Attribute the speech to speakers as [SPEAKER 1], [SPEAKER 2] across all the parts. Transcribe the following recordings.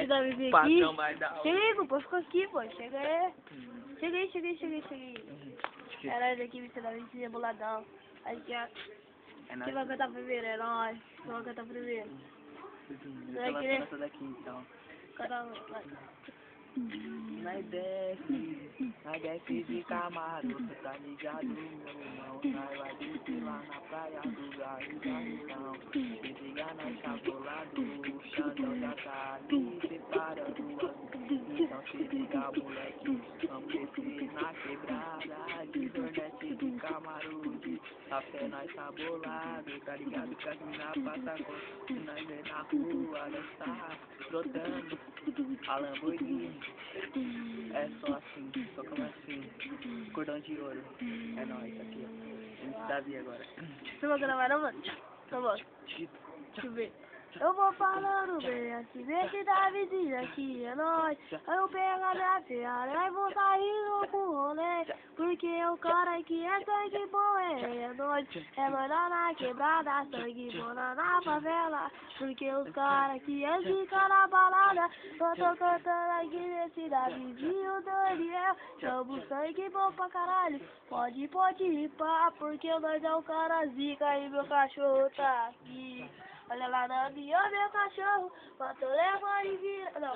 [SPEAKER 1] esse Davi aqui.
[SPEAKER 2] Patrão vai dar.
[SPEAKER 1] Chega aí, pô, ficou aqui, pô. Chega aí. Chega aí. Era esse aqui, esse Davi, esse boladão. Aqui, ó. Quem vai cantar primeiro? É nóis. Quem vai cantar primeiro?
[SPEAKER 2] Eu tô lançando essa daqui, então.
[SPEAKER 1] Cada
[SPEAKER 2] Nós desce de Camaro, tá ligado, meu irmão? Nós vai descer lá na praia do Garrigão. Se liga, nós tá bolado, o Xandão já tá ali separando as. Então se liga, moleque, vamos descer na quebrada de Hornet de Camaro, de café nós tá bolado, tá ligado? Que as mina passa com nós vê na rua, nós tá trotando a Lamborghini. É só assim, tocando assim, cordão de ouro. É nóis, aqui ó. MC Davi agora.
[SPEAKER 1] Você vai gravar não, mano? Tá bom. Deixa eu ver. Eu vou falando bem assim, esse Davizinho aqui é nóis. Aí eu pego a minha filha e vou saindo com o rolê. Porque o cara aqui é sangue bom, é nóis. É nóis lá na quebrada, sangue bom lá na favela. Porque os caras aqui é zica na balada. Eu tô cantando aqui nesse Davizinho Daniel. Chamo sangue bom pra caralho. Pode ir pá, porque nós é o cara zica e meu cachorro tá aqui. Olha lá na minha, meu cachorro, matou, leva e vira. Não,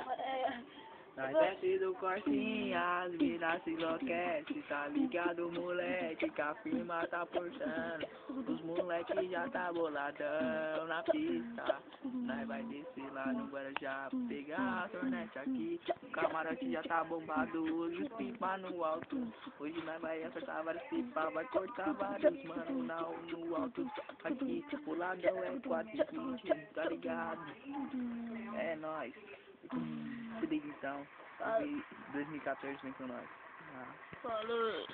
[SPEAKER 2] Nós desce do Corsinha, as minas se enlouquece, tá ligado, moleque, que a firma tá puxando. Os moleque já tá boladão na pista. Nós vai descer lá no Guarujá, pegar a Hornet aqui. O camarote já tá bombado, os pipa no alto. Hoje nós vai acertar vários pipa, vai cortar vários, mano, não, no alto. Aqui, o ladrão é 420, tá ligado? É nóis. Se liga então, 2014 vem com nós.
[SPEAKER 1] falou.